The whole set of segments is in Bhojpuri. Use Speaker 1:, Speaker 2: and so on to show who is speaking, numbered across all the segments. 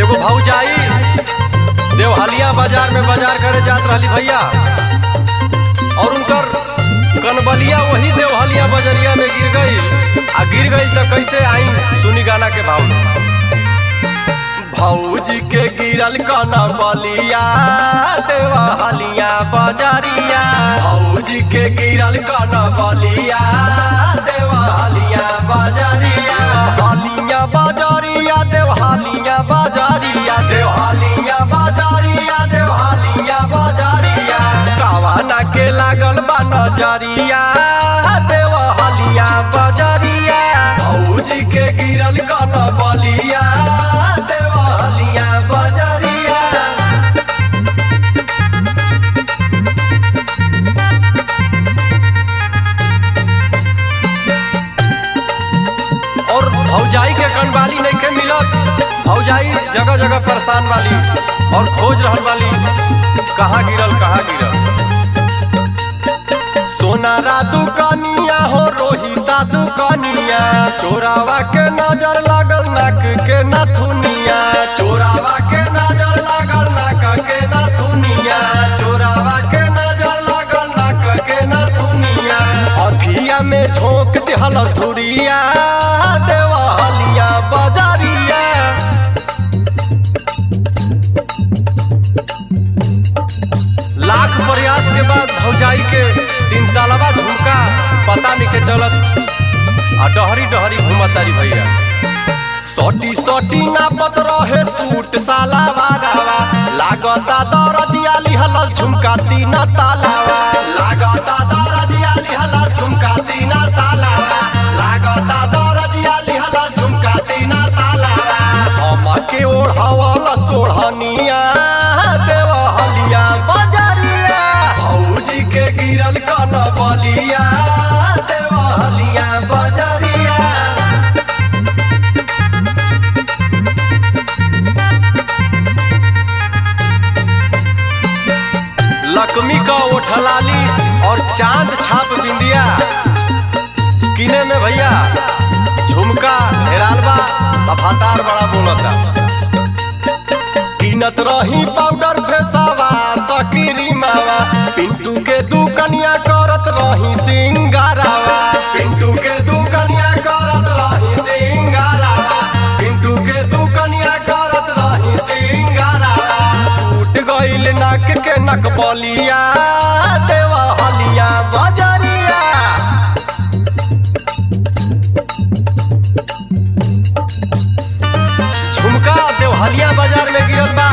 Speaker 1: एगो भौजाई देवहालिया बाजार में बाजार करे जात रही भैया, और उनकर कनबलिया वही देवहालिया बजरिया में गिर गई। गिर गई तो कैसे आई, सुनी गाना के भाव। भौजी के गिरल कनबलिया देवहालिया बजरिया, भौजी के गिरल कनबलिया देवहालिया बजरिया, हालिया बजरिया देवहालिया बजरिया, देवहालिया बजरिया देवहालिया बजरिया, कवाना के लागल बा नजरिया देवहालिया बजरिया, भौजी के गिरल कनबलिया देवहालिया बजरिया। और भौजाई के कनबाली नहीं के मिलत, भौजाई जगह जगह परेशान वाली और खोज रहल वाली कहाँ गिरल कहाँ गिरल। सोनारा दुकानिया हो रोहिता दुकानिया, चोरावा के नजर लागल नाक के नथुनिया, चोरावा के नजर लागल नाक के नथुनिया, चोरावा के नजर लागल नाक के नथुनिया, अखिया में झोंक दिहलस धुरिया देवहालिया बजरिया। लाख प्रयास के बाद भौजाई के तीन तालबा झुमका पता नहीं के चलत, डहरी डहरी घूमतारी भैया। सोटी सोटी नापत रहे सूट सालावारावा, लागता दरजिया लिहलल झुमका तीन तालावा, लागता दरजिया लिहलल झुमका तीन तालावा, लागता दरजिया लिहलल झुमका तीन तालावा, हम के ओढ़ावल सोढ़निया देवहालिया बजरिया, भौजी के गिरल कनबलिया देवहालिया बजरिया। लक्ष्मी का ओठलाली और चांद छाप बिंदिया किने में भैया झुमका हेरालबा अफातार बड़ा बोलता। कीनत रही पाउडर फेसावा सकीरी मावा, पिंटू के दुकनिया करत रही सिंगारावा, पिंटू के दुकनिया करत रही सिंगारावा, पिंटू के दुकनिया करत रही सिंगारावा, टूट गइल नाक के नकबलिया देवहालिया बजरिया। झुमका देवहालिया बाजार में गिरल बा,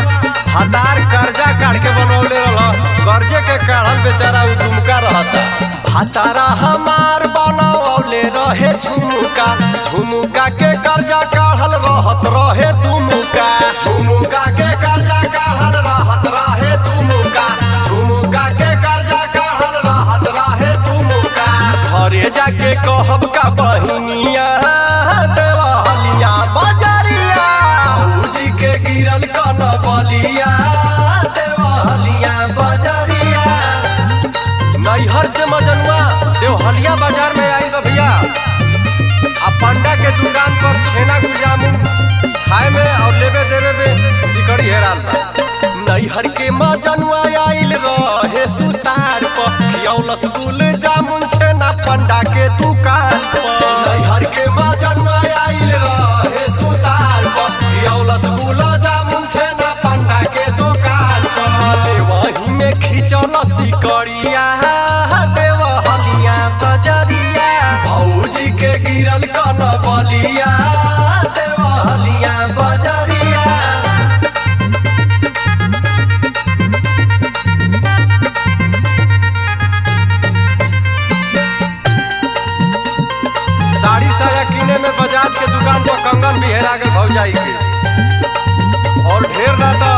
Speaker 1: हातार कर्जा काट के बनौले रह, कर्जे के काढ़ल बेचारा उ दुमका रहता। हातारा हमार बनौले रहे झुमका, झुमका के कर्जा काढ़ल रहत रहे दुमुका, झुमका के कर्जा काढ़ल रहत रहे दुमुका, झुमका के कर्जा काढ़ल रहत रहे दुमुका। घरे जाके कहब का बहिनिया देवहालिया बजरिया, भौजी के गिरल कनबलिया देवहालिया बजरिया। नैहर से मजनुआ देवहालिया बाजार में आई भैया, पंडा के दुकान पर छेना गुजामुन खाए में और लेवे देवे में सिकड़ी हेराल बा। नैहर के मजनुआ आइल रहे सुतार पर, खियौलस गुल जामुन छेना पंडा के दुकान पर, नैहर के मजनुआ आइल रहे सुतार पर, खियौलस गुल जामुन छेना पंडा के दुकान पर, वही में खिंचल सिकड़िया देवहालिया बजरिया, भौजी के गिरल कनबलिया देवहालिया बजरिया। साड़ी साया किने में बजाज के दुकान पर कंगन भी हेरा गए भौजाई के, और ढेर ना तो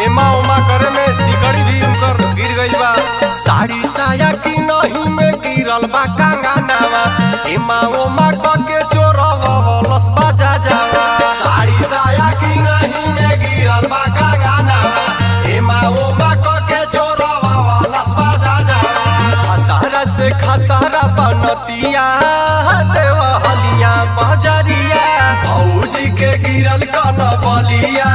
Speaker 1: एमा उमा करे में सिकड़ी भी उनकर गिर गई बा। साड़ी साया की नहीं में गिरल बा कंगनावा, एमा उमा के चोरवलस बाजा जावा, साड़ी साया की नहीं में गिरल बा कंगनावा, एमा उमा के चोरवलस बाजा जावा। खतरा से खतरा बनतिया देवहालिया बजरिया, भौजी के गिरल कनबलिया